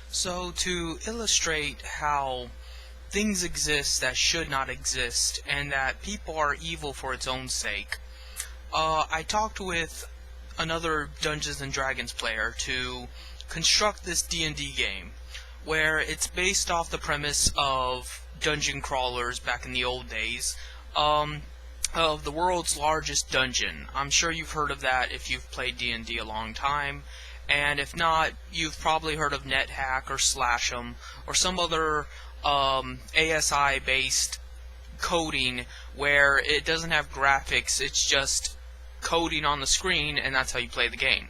So, to illustrate how things exist that should not exist, and that people are evil for its own sake, I talked with another Dungeons and Dragons player to construct this D&D game, where it's based off the premise of dungeon crawlers back in the old days, of the world's largest dungeon. I'm sure you've heard of that if you've played D&D a long time, and if not, you've probably heard of NetHack or Slash'em or some other ASI-based coding where it doesn't have graphics, it's just coding on the screen, and that's how you play the game.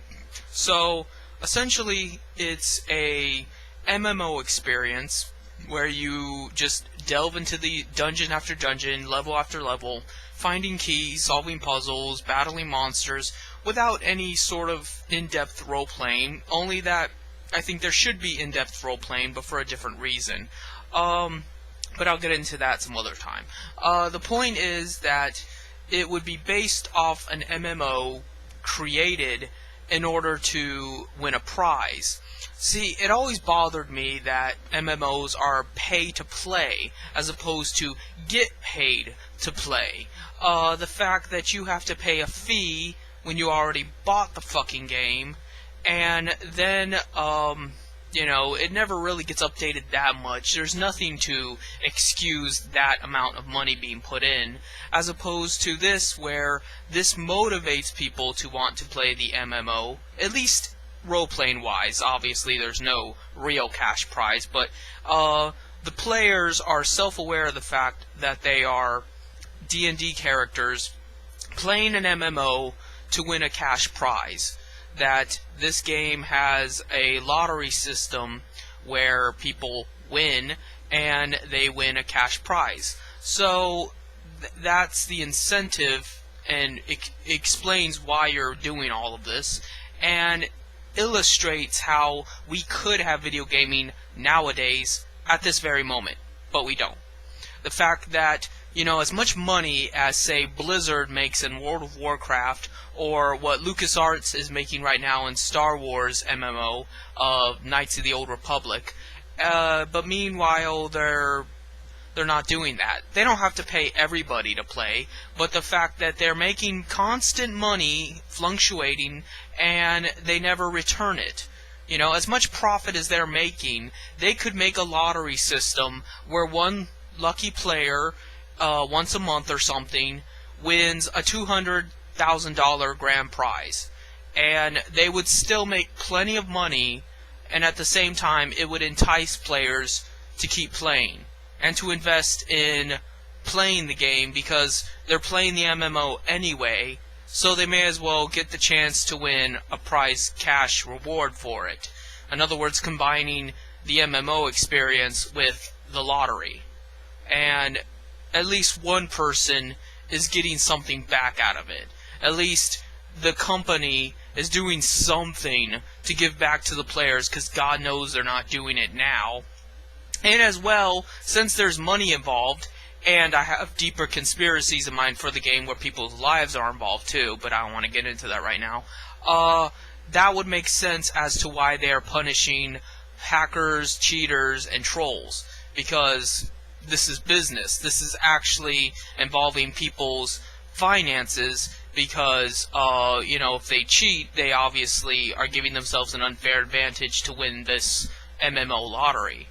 So, essentially, it's a MMO experience where you just delve into the dungeon after dungeon, level after level, finding keys, solving puzzles, battling monsters, without any sort of in-depth role-playing, only that I think there should be in-depth role-playing, but for a different reason. But I'll get into that some other time. The point is that it would be based off an MMO created in order to win a prize. See, it always bothered me that MMOs are pay to play as opposed to get paid to play. The fact that you have to pay a fee when you already bought the fucking game, and then, it never really gets updated that much. There's nothing to excuse that amount of money being put in, as opposed to this, where this motivates people to want to play the MMO, at least role-playing wise. Obviously, there's no real cash prize, but the players are self-aware of the fact that they are D&D characters playing an MMO to win a cash prize. That this game has a lottery system where people win and they win a cash prize. So that's the incentive, and it explains why you're doing all of this, and illustrates how we could have video gaming nowadays at this very moment, but we don't. The fact that, as much money as, say, Blizzard makes in World of Warcraft, or what LucasArts is making right now in Star Wars MMO of Knights of the Old Republic, but meanwhile they're not doing that. They don't have to pay everybody to play, but the fact that they're making constant money fluctuating and they never return it. As much profit as they're making, they could make a lottery system where one lucky player once a month or something wins a $200,000 grand prize, and they would still make plenty of money, and at the same time it would entice players to keep playing and to invest in playing the game because they're playing the MMO anyway, so they may as well get the chance to win a prize cash reward for it. In other words, combining the MMO experience with the lottery. And at least one person is getting something back out of it. At least the company is doing something to give back to the players, because God knows they're not doing it now. And as well, since there's money involved, and I have deeper conspiracies in mind for the game where people's lives are involved too, but I don't want to get into that right now, that would make sense as to why they are punishing hackers, cheaters, and trolls. Because this is business. This is actually involving people's finances, because, if they cheat, they obviously are giving themselves an unfair advantage to win this MMO lottery.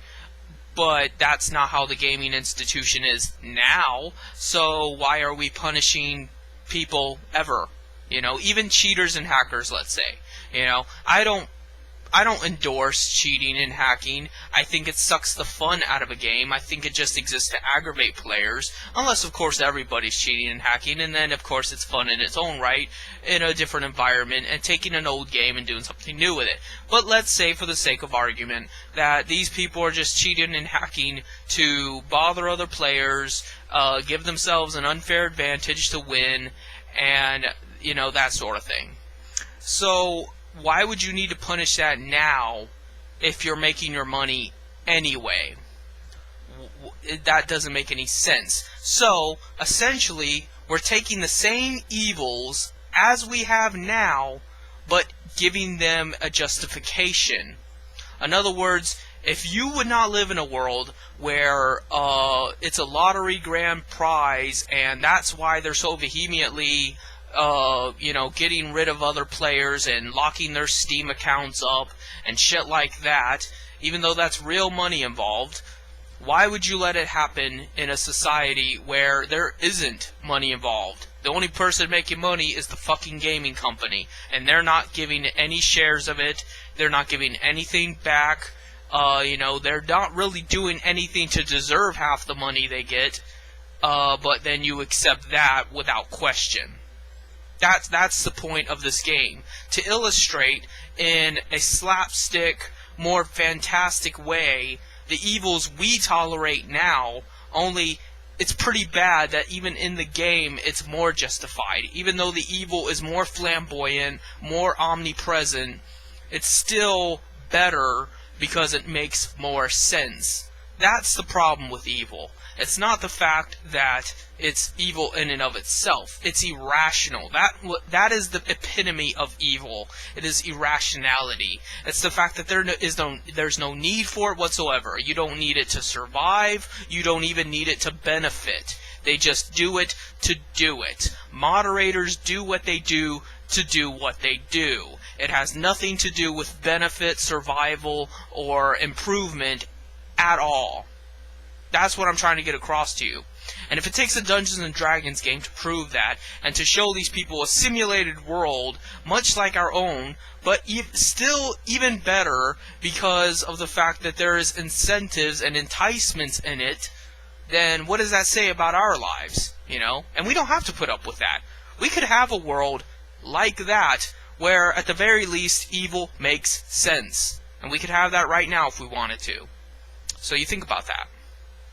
But that's not how the gaming institution is now, so why are we punishing people ever? Even cheaters and hackers, let's say. I don't endorse cheating and hacking. I think it sucks the fun out of a game. I think it just exists to aggravate players. Unless, of course, everybody's cheating and hacking, and then, of course, it's fun in its own right, in a different environment, and taking an old game and doing something new with it. But let's say, for the sake of argument, that these people are just cheating and hacking to bother other players, give themselves an unfair advantage to win, and, that sort of thing. So why would you need to punish that now if you're making your money anyway? That doesn't make any sense. So, essentially, we're taking the same evils as we have now, but giving them a justification. In other words, If you would not live in a world where it's a lottery grand prize, and that's why they're so vehemently, getting rid of other players and locking their Steam accounts up and shit like that, even though that's real money involved, why would you let it happen in a society where there isn't money involved? The only person making money is the fucking gaming company, and they're not giving any shares of it. They're not giving anything back. They're not really doing anything to deserve half the money they get. But then you accept that without question. That's the point of this game. To illustrate in a slapstick, more fantastic way the evils we tolerate now, only it's pretty bad that even in the game it's more justified. Even though the evil is more flamboyant, more omnipresent, it's still better because it makes more sense. That's the problem with evil. It's not the fact that it's evil in and of itself. It's irrational. That is the epitome of evil. It is irrationality. It's the fact that there's no need for it whatsoever. You don't need it to survive. You don't even need it to benefit. They just do it to do it. Moderators do what they do to do what they do. It has nothing to do with benefit, survival, or improvement at all. That's what I'm trying to get across to you. And if it takes a Dungeons & Dragons game to prove that, and to show these people a simulated world, much like our own, but still even better because of the fact that there is incentives and enticements in it, then what does that say about our lives? And we don't have to put up with that. We could have a world like that, where at the very least evil makes sense. And we could have that right now if we wanted to. So you think about that.